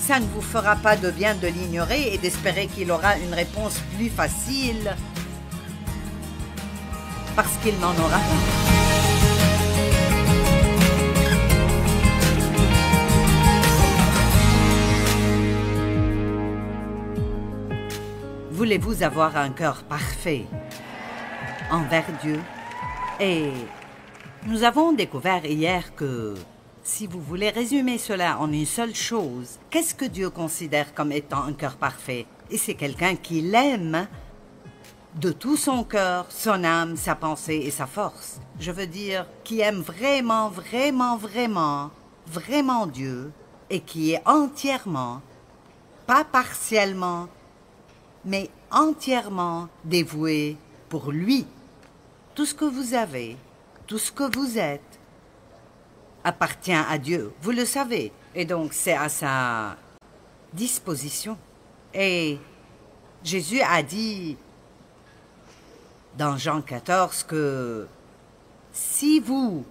Ça ne vous fera pas de bien de l'ignorer et d'espérer qu'il aura une réponse plus facile, parce qu'il n'en aura pas. Voulez-vous avoir un cœur parfait envers Dieu? Et nous avons découvert hier que si vous voulez résumer cela en une seule chose, qu'est-ce que Dieu considère comme étant un cœur parfait? Et c'est quelqu'un qui l'aime de tout son cœur, son âme, sa pensée et sa force. Je veux dire, qui aime vraiment, vraiment, vraiment, vraiment Dieu et qui est entièrement, pas partiellement, mais entièrement dévoué pour lui. Tout ce que vous avez, tout ce que vous êtes, appartient à Dieu, vous le savez. Et donc c'est à sa disposition. Et Jésus a dit dans Jean 14 que si vous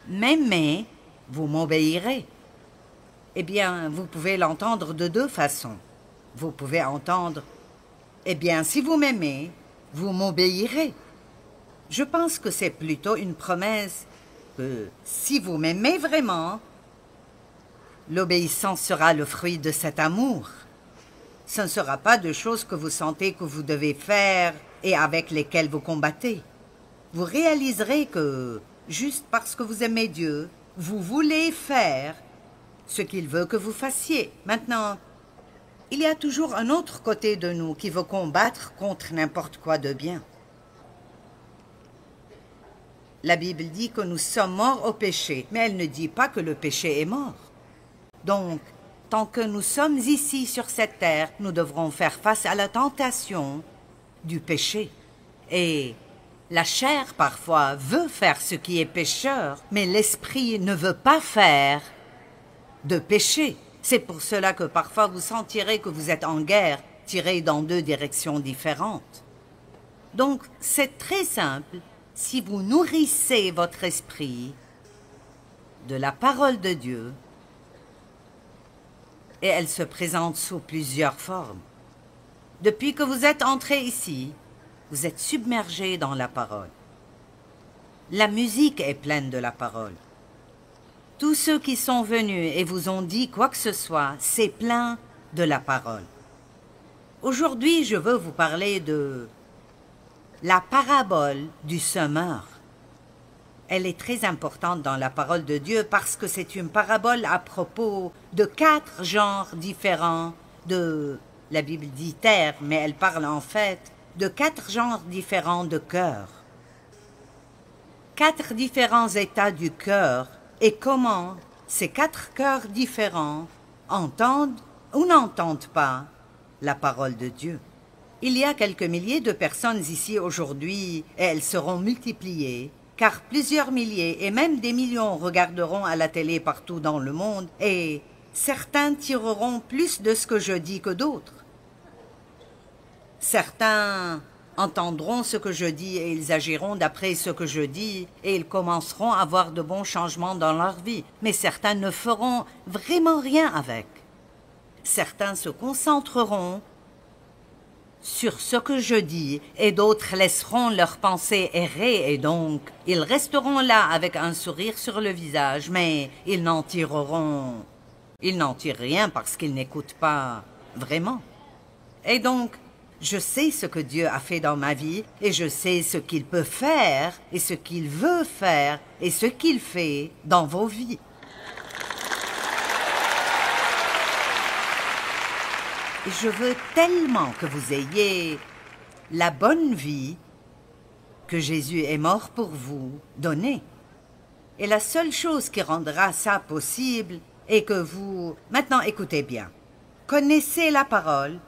m'aimez, vous m'obéirez. Eh bien, vous pouvez l'entendre de deux façons. Vous pouvez entendre, eh bien, si vous m'aimez, vous m'obéirez. Je pense que c'est plutôt une promesse que si vous m'aimez vraiment, l'obéissance sera le fruit de cet amour. Ce ne sera pas de choses que vous sentez que vous devez faire et avec lesquelles vous combattez. Vous réaliserez que, juste parce que vous aimez Dieu, vous voulez faire ce qu'il veut que vous fassiez. Maintenant, il y a toujours un autre côté de nous qui veut combattre contre n'importe quoi de bien. La Bible dit que nous sommes morts au péché, mais elle ne dit pas que le péché est mort. Donc, tant que nous sommes ici sur cette terre, nous devrons faire face à la tentation du péché. Et la chair, parfois, veut faire ce qui est pécheur, mais l'esprit ne veut pas faire de péché. C'est pour cela que parfois vous sentirez que vous êtes en guerre, tiré dans deux directions différentes. Donc, c'est très simple. Si vous nourrissez votre esprit de la parole de Dieu, et elle se présente sous plusieurs formes. Depuis que vous êtes entré ici, vous êtes submergé dans la parole. La musique est pleine de la parole. Tous ceux qui sont venus et vous ont dit quoi que ce soit, c'est plein de la parole. Aujourd'hui, je veux vous parler de la parabole du semeur. Elle est très importante dans la parole de Dieu parce que c'est une parabole à propos de 4 genres différents de, la Bible dit terre, mais elle parle en fait de 4 genres différents de cœur. 4 différents états du cœur et comment ces 4 cœurs différents entendent ou n'entendent pas la parole de Dieu. Il y a quelques milliers de personnes ici aujourd'hui et elles seront multipliées car plusieurs milliers et même des millions regarderont à la télé partout dans le monde et certains tireront plus de ce que je dis que d'autres. Certains entendront ce que je dis et ils agiront d'après ce que je dis et ils commenceront à avoir de bons changements dans leur vie. Mais certains ne feront vraiment rien avec. Certains se concentreront sur ce que je dis et d'autres laisseront leurs pensées errer et donc ils resteront là avec un sourire sur le visage mais ils n'en tirent rien parce qu'ils n'écoutent pas vraiment. Et donc je sais ce que Dieu a fait dans ma vie et je sais ce qu'il peut faire et ce qu'il veut faire et ce qu'il fait dans vos vies. Je veux tellement que vous ayez la bonne vie que Jésus est mort pour vous donner. Et la seule chose qui rendra ça possible est que vous... Maintenant, écoutez bien. Connaissez la parole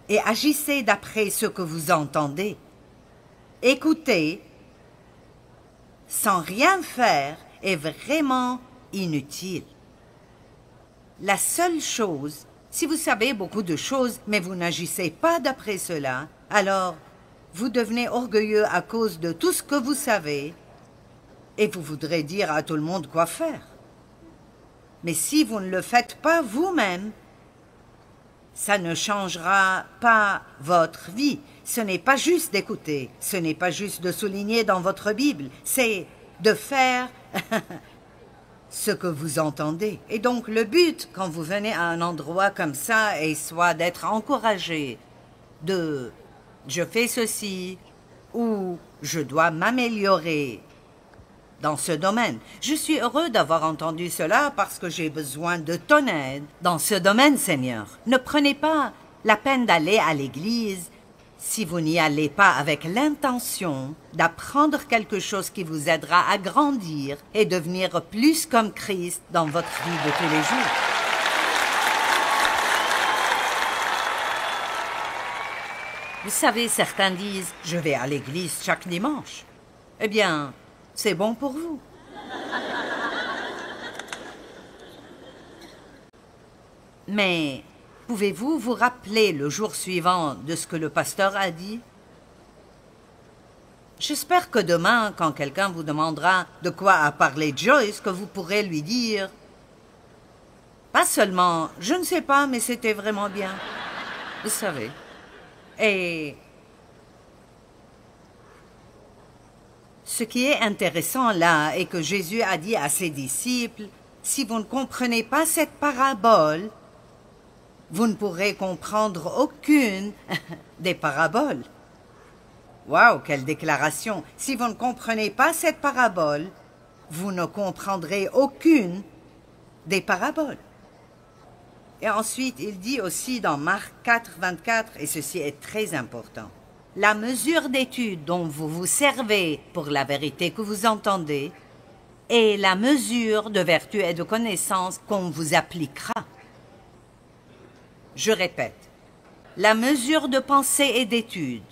et agissez d'après ce que vous entendez. Écoutez sans rien faire est vraiment inutile. La seule chose... Si vous savez beaucoup de choses, mais vous n'agissez pas d'après cela, alors vous devenez orgueilleux à cause de tout ce que vous savez et vous voudrez dire à tout le monde quoi faire. Mais si vous ne le faites pas vous-même, ça ne changera pas votre vie. Ce n'est pas juste d'écouter, ce n'est pas juste de souligner dans votre Bible, c'est de faire ce que vous entendez. Et donc le but, quand vous venez à un endroit comme ça, est soit d'être encouragé de « je fais ceci » ou « je dois m'améliorer » dans ce domaine. Je suis heureux d'avoir entendu cela parce que j'ai besoin de ton aide dans ce domaine, Seigneur. Ne prenez pas la peine d'aller à l'église si vous n'y allez pas avec l'intention d'apprendre quelque chose qui vous aidera à grandir et devenir plus comme Christ dans votre vie de tous les jours. Vous savez, certains disent « je vais à l'église chaque dimanche ». Eh bien, c'est bon pour vous. Mais pouvez-vous vous rappeler le jour suivant de ce que le pasteur a dit? J'espère que demain, quand quelqu'un vous demandera de quoi a parlé Joyce, que vous pourrez lui dire pas seulement « je ne sais pas, mais c'était vraiment bien ». Vous savez. Et ce qui est intéressant là est que Jésus a dit à ses disciples, si vous ne comprenez pas cette parabole, vous ne pourrez comprendre aucune des paraboles. Waouh, quelle déclaration! Si vous ne comprenez pas cette parabole, vous ne comprendrez aucune des paraboles. Et ensuite, il dit aussi dans Marc 4, 24, et ceci est très important, la mesure d'étude dont vous vous servez pour la vérité que vous entendez est la mesure de vertu et de connaissance qu'on vous appliquera. Je répète, la mesure de pensée et d'étude,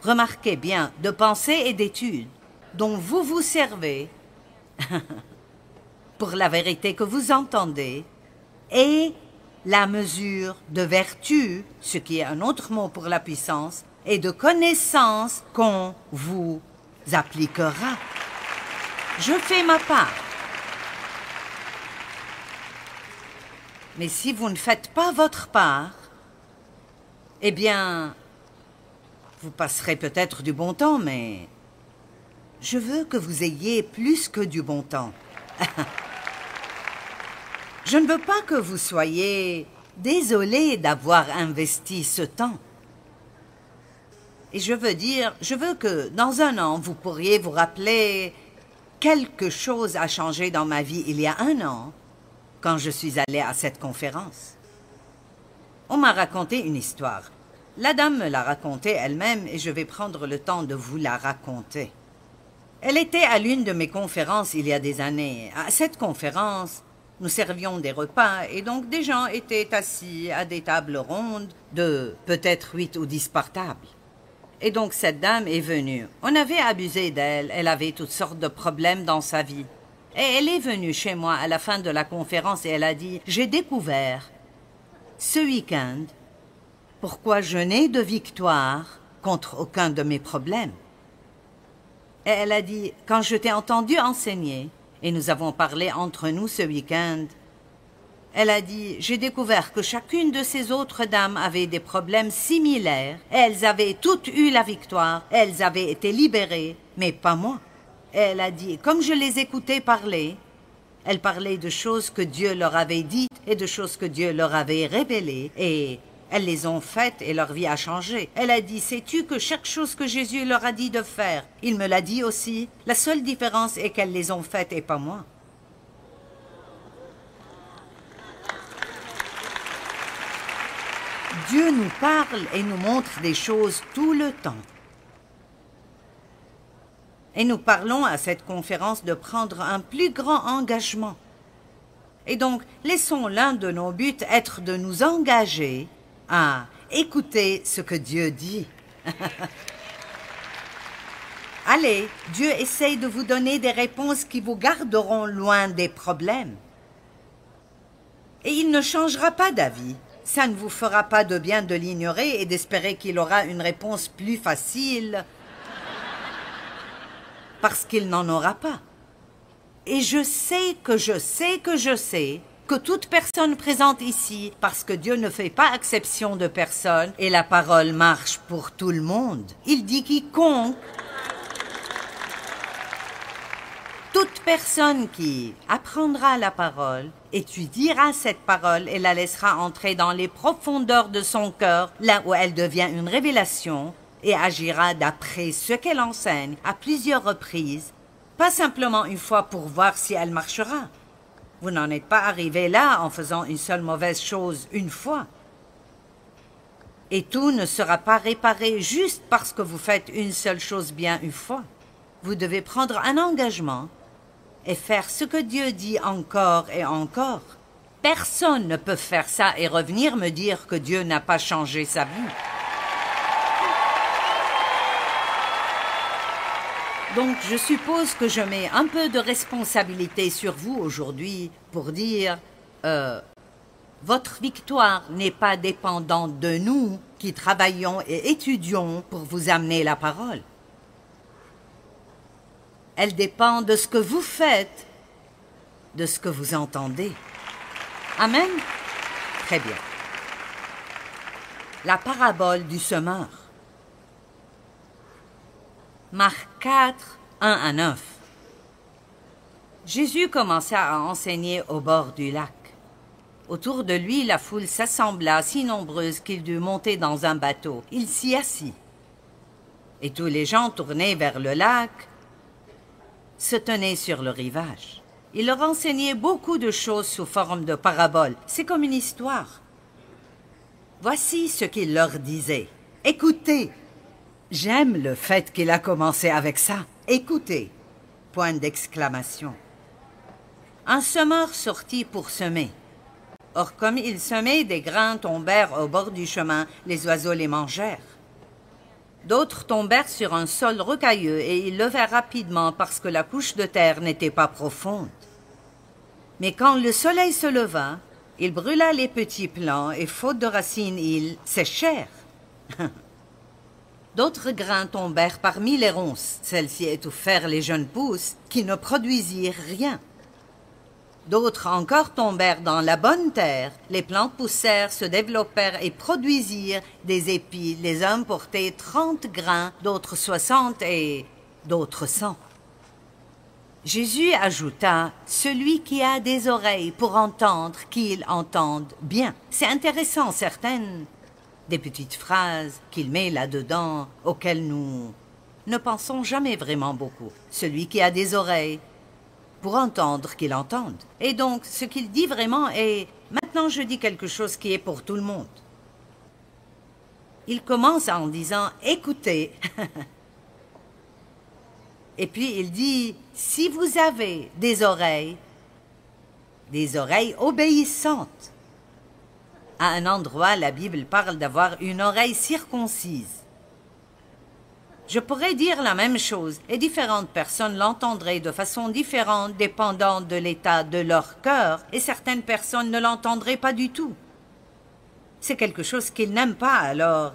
remarquez bien, de pensée et d'étude dont vous vous servez pour la vérité que vous entendez et la mesure de vertu, ce qui est un autre mot pour la puissance, et de connaissance qu'on vous appliquera. Je fais ma part. Mais si vous ne faites pas votre part, eh bien, vous passerez peut-être du bon temps, mais je veux que vous ayez plus que du bon temps. Je ne veux pas que vous soyez désolés d'avoir investi ce temps. Et je veux que dans un an, vous pourriez vous rappeler quelque chose a changé dans ma vie il y a un an, quand je suis allée à cette conférence. On m'a raconté une histoire. La dame me l'a racontée elle-même et je vais prendre le temps de vous la raconter. Elle était à l'une de mes conférences il y a des années. À cette conférence, nous servions des repas et donc des gens étaient assis à des tables rondes de peut-être 8 ou 10 par table. Et donc cette dame est venue. On avait abusé d'elle, elle avait toutes sortes de problèmes dans sa vie. Et elle est venue chez moi à la fin de la conférence et elle a dit « J'ai découvert ce week-end pourquoi je n'ai de victoire contre aucun de mes problèmes. » Et elle a dit « Quand je t'ai entendu enseigner, et nous avons parlé entre nous ce week-end, elle a dit « J'ai découvert que chacune de ces autres dames avait des problèmes similaires, et elles avaient toutes eu la victoire, elles avaient été libérées, mais pas moi. » Et elle a dit « Comme je les écoutais parler, elles parlaient de choses que Dieu leur avait dites et de choses que Dieu leur avait révélées, et elles les ont faites et leur vie a changé. » Elle a dit « Sais-tu que chaque chose que Jésus leur a dit de faire, il me l'a dit aussi. La seule différence est qu'elles les ont faites et pas moi. » Dieu nous parle et nous montre des choses tout le temps. Et nous parlons à cette conférence de prendre un plus grand engagement. Et donc, laissons l'un de nos buts être de nous engager à écouter ce que Dieu dit. Allez, Dieu essaye de vous donner des réponses qui vous garderont loin des problèmes. Et il ne changera pas d'avis. Ça ne vous fera pas de bien de l'ignorer et d'espérer qu'il aura une réponse plus facile, parce qu'il n'en aura pas. Et je sais que toute personne présente ici, parce que Dieu ne fait pas exception de personne, et la parole marche pour tout le monde. Il dit quiconque, toute personne qui apprendra la parole, étudiera cette parole et la laissera entrer dans les profondeurs de son cœur, là où elle devient une révélation, et agira d'après ce qu'elle enseigne à plusieurs reprises, pas simplement une fois pour voir si elle marchera. Vous n'en êtes pas arrivé là en faisant une seule mauvaise chose une fois. Et tout ne sera pas réparé juste parce que vous faites une seule chose bien une fois. Vous devez prendre un engagement et faire ce que Dieu dit encore et encore. Personne ne peut faire ça et revenir me dire que Dieu n'a pas changé sa vie. Donc, je suppose que je mets un peu de responsabilité sur vous aujourd'hui pour dire votre victoire n'est pas dépendante de nous qui travaillons et étudions pour vous amener la parole. Elle dépend de ce que vous faites, de ce que vous entendez. Amen? Très bien. La parabole du semeur. Marc 4, 1 à 9. Jésus commença à enseigner au bord du lac. Autour de lui, la foule s'assembla si nombreuse qu'il dut monter dans un bateau. Il s'y assit. Et tous les gens tournés vers le lac se tenaient sur le rivage. Il leur enseignait beaucoup de choses sous forme de paraboles. C'est comme une histoire. Voici ce qu'il leur disait. « Écoutez !» J'aime le fait qu'il a commencé avec ça. « Écoutez !» Point d'exclamation. Un semeur sortit pour semer. Or, comme il semait, des grains tombèrent au bord du chemin, les oiseaux les mangèrent. D'autres tombèrent sur un sol rocailleux et ils levèrent rapidement parce que la couche de terre n'était pas profonde. Mais quand le soleil se leva, il brûla les petits plants et, faute de racines, ils séchèrent. D'autres grains tombèrent parmi les ronces, celles-ci étouffèrent les jeunes pousses qui ne produisirent rien. D'autres encore tombèrent dans la bonne terre, les plantes poussèrent, se développèrent et produisirent des épis. Les uns portaient 30 grains, d'autres 60 et d'autres 100. Jésus ajouta, « Celui qui a des oreilles pour entendre, qu'il entende bien. » C'est intéressant, certaines des petites phrases qu'il met là-dedans, auxquelles nous ne pensons jamais vraiment beaucoup. Celui qui a des oreilles pour entendre, qu'il entende. Et donc, ce qu'il dit vraiment est, maintenant je dis quelque chose qui est pour tout le monde. Il commence en disant, écoutez. Et puis il dit, si vous avez des oreilles obéissantes. À un endroit, la Bible parle d'avoir une oreille circoncise. Je pourrais dire la même chose et différentes personnes l'entendraient de façon différente dépendant de l'état de leur cœur et certaines personnes ne l'entendraient pas du tout. C'est quelque chose qu'ils n'aiment pas, alors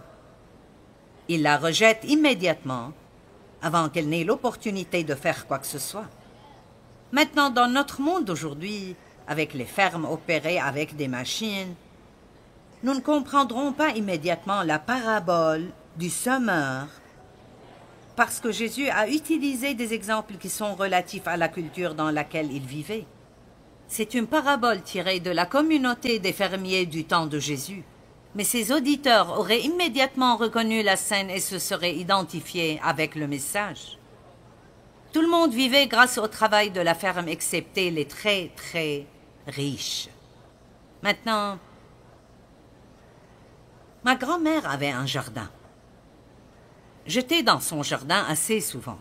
ils la rejettent immédiatement avant qu'elle n'ait l'opportunité de faire quoi que ce soit. Maintenant, dans notre monde d'aujourd'hui, avec les fermes opérées avec des machines, nous ne comprendrons pas immédiatement la parabole du semeur parce que Jésus a utilisé des exemples qui sont relatifs à la culture dans laquelle il vivait. C'est une parabole tirée de la communauté des fermiers du temps de Jésus. Mais ses auditeurs auraient immédiatement reconnu la scène et se seraient identifiés avec le message. Tout le monde vivait grâce au travail de la ferme, excepté les très, très riches. Maintenant, ma grand-mère avait un jardin. J'étais dans son jardin assez souvent.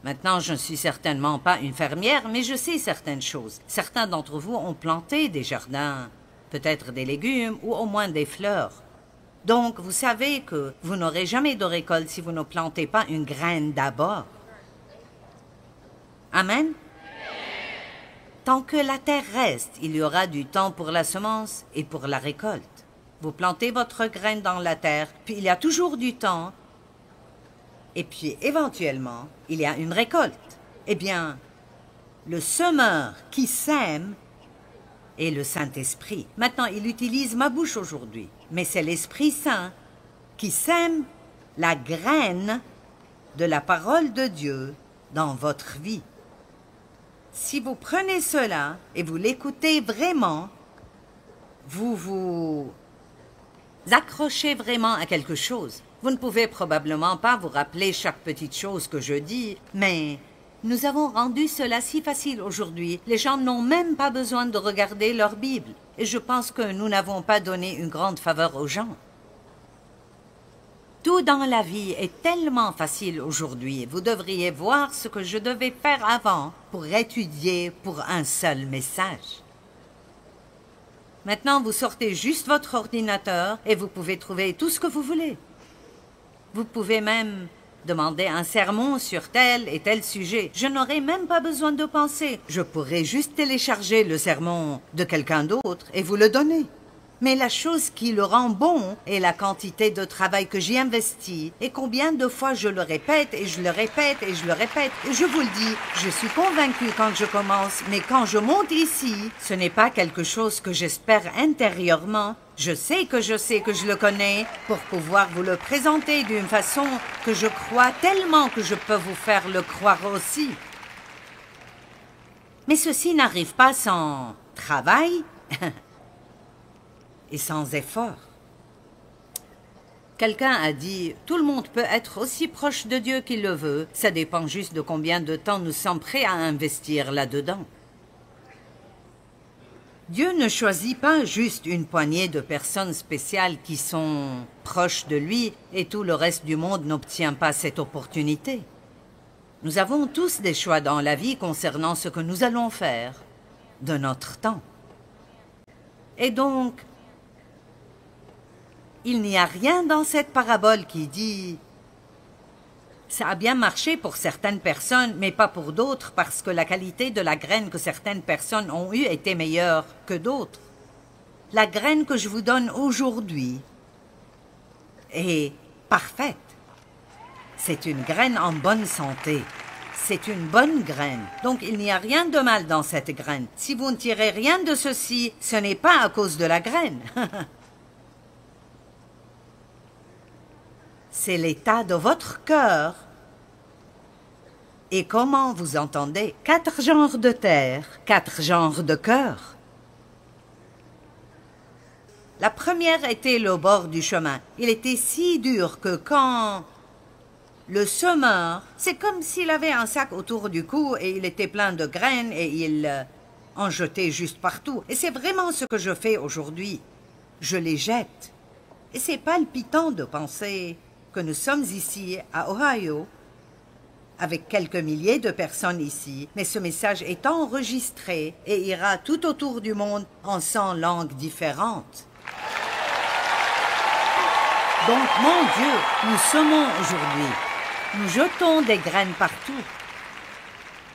Maintenant, je ne suis certainement pas une fermière, mais je sais certaines choses. Certains d'entre vous ont planté des jardins, peut-être des légumes ou au moins des fleurs. Donc, vous savez que vous n'aurez jamais de récolte si vous ne plantez pas une graine d'abord. Amen? Tant que la terre reste, il y aura du temps pour la semence et pour la récolte. Vous plantez votre graine dans la terre, puis il y a toujours du temps, et puis éventuellement, il y a une récolte. Eh bien, le semeur qui sème est le Saint-Esprit. Maintenant, il utilise ma bouche aujourd'hui, mais c'est l'Esprit Saint qui sème la graine de la parole de Dieu dans votre vie. Si vous prenez cela et vous l'écoutez vraiment, vous vous accrochez vraiment à quelque chose. Vous ne pouvez probablement pas vous rappeler chaque petite chose que je dis, mais nous avons rendu cela si facile aujourd'hui. Les gens n'ont même pas besoin de regarder leur Bible. Et je pense que nous n'avons pas donné une grande faveur aux gens. Tout dans la vie est tellement facile aujourd'hui. Vous devriez voir ce que je devais faire avant pour étudier pour un seul message. Maintenant, vous sortez juste votre ordinateur et vous pouvez trouver tout ce que vous voulez. Vous pouvez même demander un sermon sur tel et tel sujet. Je n'aurai même pas besoin de penser. Je pourrais juste télécharger le sermon de quelqu'un d'autre et vous le donner. Mais la chose qui le rend bon est la quantité de travail que j'y investis et combien de fois je le répète et je le répète et je le répète. Et je vous le dis, je suis convaincue quand je commence, mais quand je monte ici, ce n'est pas quelque chose que j'espère intérieurement. Je sais que je le connais pour pouvoir vous le présenter d'une façon que je crois tellement que je peux vous faire le croire aussi. Mais ceci n'arrive pas sans travail et sans effort. Quelqu'un a dit « Tout le monde peut être aussi proche de Dieu qu'il le veut, ça dépend juste de combien de temps nous sommes prêts à investir là-dedans. » Dieu ne choisit pas juste une poignée de personnes spéciales qui sont proches de lui et tout le reste du monde n'obtient pas cette opportunité. Nous avons tous des choix dans la vie concernant ce que nous allons faire de notre temps. Et donc, il n'y a rien dans cette parabole qui dit « Ça a bien marché pour certaines personnes, mais pas pour d'autres, parce que la qualité de la graine que certaines personnes ont eue était meilleure que d'autres. » La graine que je vous donne aujourd'hui est parfaite. C'est une graine en bonne santé. C'est une bonne graine. Donc il n'y a rien de mal dans cette graine. Si vous ne tirez rien de ceci, ce n'est pas à cause de la graine. C'est l'état de votre cœur et comment vous entendez. 4 genres de terre, 4 genres de cœur. La première était le bord du chemin. Il était si dur que quand le semeur, c'est comme s'il avait un sac autour du cou et il était plein de graines et il en jetait juste partout. Et c'est vraiment ce que je fais aujourd'hui. Je les jette. Et c'est palpitant de penser que nous sommes ici, à Ohio, avec quelques milliers de personnes ici, mais ce message est enregistré et ira tout autour du monde en 100 langues différentes. Donc, mon Dieu, nous semons aujourd'hui. Nous jetons des graines partout.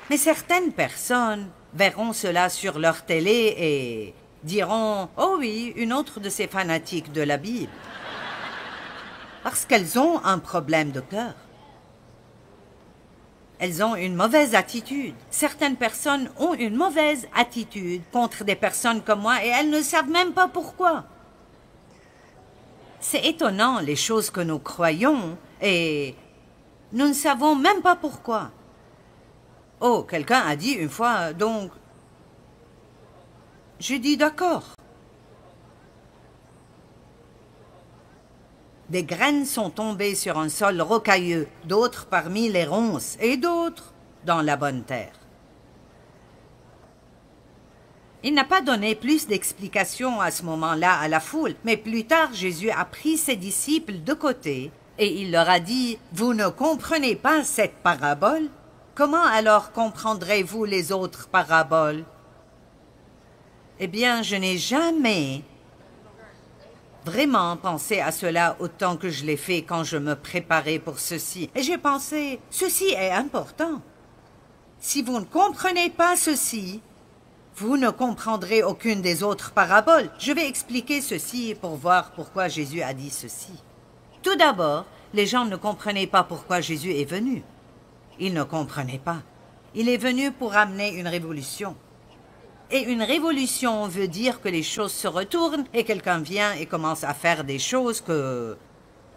Mais certaines personnes verront cela sur leur télé et diront « Oh oui, une autre de ces fanatiques de la Bible ». Parce qu'elles ont un problème de cœur. Elles ont une mauvaise attitude. Certaines personnes ont une mauvaise attitude contre des personnes comme moi et elles ne savent même pas pourquoi. C'est étonnant les choses que nous croyons et nous ne savons même pas pourquoi. Oh, quelqu'un a dit une fois, donc, j'ai dit d'accord. Des graines sont tombées sur un sol rocailleux, d'autres parmi les ronces et d'autres dans la bonne terre. Il n'a pas donné plus d'explications à ce moment-là à la foule, mais plus tard Jésus a pris ses disciples de côté et il leur a dit « Vous ne comprenez pas cette parabole? Comment alors comprendrez-vous les autres paraboles? » Eh bien, je n'ai jamais vraiment pensé à cela autant que je l'ai fait quand je me préparais pour ceci. Et j'ai pensé, ceci est important. Si vous ne comprenez pas ceci, vous ne comprendrez aucune des autres paraboles. Je vais expliquer ceci pour voir pourquoi Jésus a dit ceci. Tout d'abord, les gens ne comprenaient pas pourquoi Jésus est venu. Ils ne comprenaient pas. Il est venu pour amener une révolution. Et une révolution veut dire que les choses se retournent et quelqu'un vient et commence à faire des choses que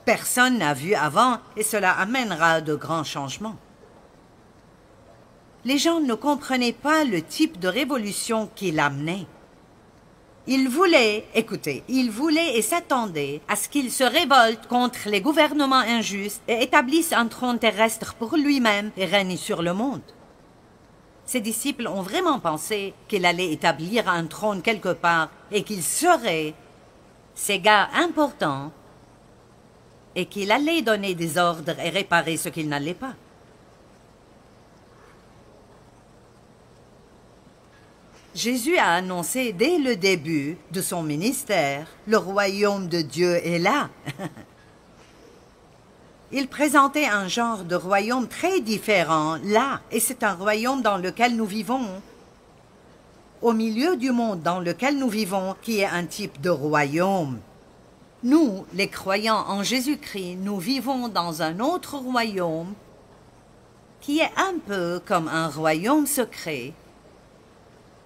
personne n'a vues avant et cela amènera de grands changements. Les gens ne comprenaient pas le type de révolution qu'il amenait. Ils voulaient, écoutez, ils voulaient et s'attendaient à ce qu'il se révolte contre les gouvernements injustes et établisse un trône terrestre pour lui-même et règne sur le monde. Ses disciples ont vraiment pensé qu'il allait établir un trône quelque part et qu'il serait ces gars importants et qu'il allait donner des ordres et réparer ce qu'il n'allait pas. Jésus a annoncé dès le début de son ministère, le royaume de Dieu est là. Il présentait un genre de royaume très différent là, et c'est un royaume dans lequel nous vivons, au milieu du monde dans lequel nous vivons, qui est un type de royaume. Nous, les croyants en Jésus-Christ, nous vivons dans un autre royaume qui est un peu comme un royaume secret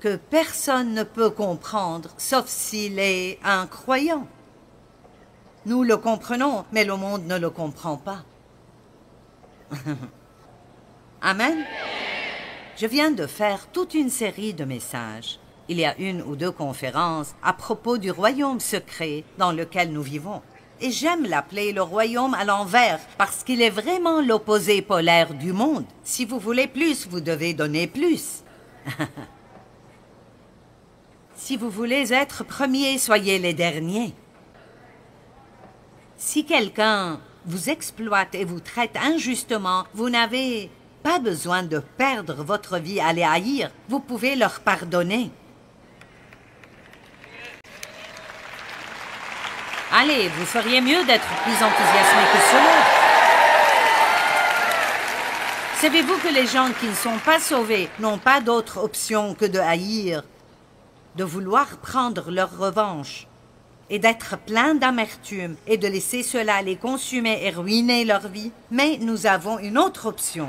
que personne ne peut comprendre sauf s'il est un croyant. Nous le comprenons, mais le monde ne le comprend pas. Amen. Je viens de faire toute une série de messages. Il y a 1 ou 2 conférences à propos du royaume secret dans lequel nous vivons. Et j'aime l'appeler le royaume à l'envers parce qu'il est vraiment l'opposé polaire du monde. Si vous voulez plus, vous devez donner plus. Si vous voulez être premier, soyez les derniers. Si quelqu'un vous exploite et vous traite injustement, vous n'avez pas besoin de perdre votre vie à les haïr. Vous pouvez leur pardonner. Allez, vous feriez mieux d'être plus enthousiasmé que cela. Savez-vous que les gens qui ne sont pas sauvés n'ont pas d'autre option que de haïr, de vouloir prendre leur revanche et d'être plein d'amertume et de laisser cela les consumer et ruiner leur vie? Mais nous avons une autre option.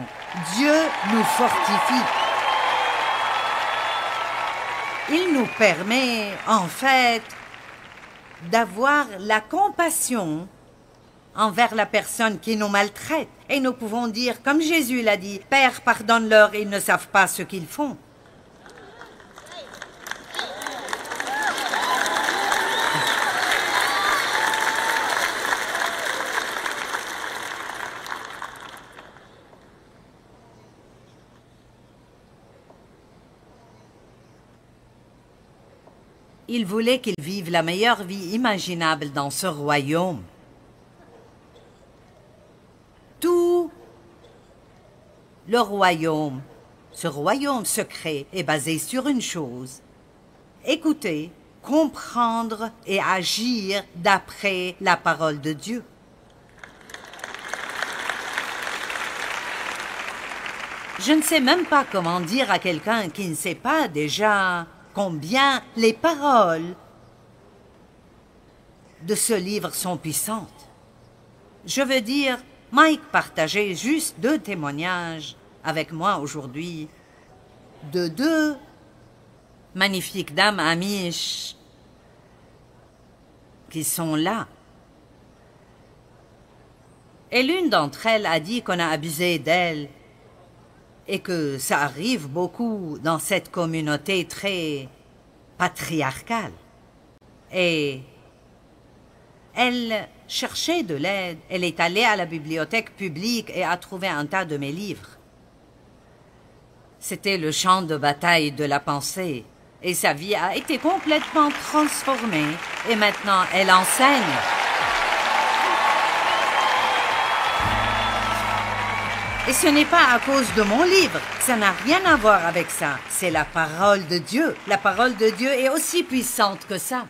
Dieu nous fortifie. Il nous permet, en fait, d'avoir la compassion envers la personne qui nous maltraite. Et nous pouvons dire, comme Jésus l'a dit, « Père, pardonne-leur, ils ne savent pas ce qu'ils font. » Il voulait qu'ils vivent la meilleure vie imaginable dans ce royaume. Tout le royaume, ce royaume secret, est basé sur une chose: écouter, comprendre et agir d'après la parole de Dieu. Je ne sais même pas comment dire à quelqu'un qui ne sait pas déjà combien les paroles de ce livre sont puissantes. Je veux dire, Mike partageait juste 2 témoignages avec moi aujourd'hui de 2 magnifiques dames amish qui sont là. Et l'une d'entre elles a dit qu'on a abusé d'elle et que ça arrive beaucoup dans cette communauté très patriarcale. Et elle cherchait de l'aide. Elle est allée à la bibliothèque publique et a trouvé un tas de mes livres. C'était le champ de bataille de la pensée. Et sa vie a été complètement transformée. Et maintenant, elle enseigne. Et ce n'est pas à cause de mon livre. Ça n'a rien à voir avec ça. C'est la parole de Dieu. La parole de Dieu est aussi puissante que ça.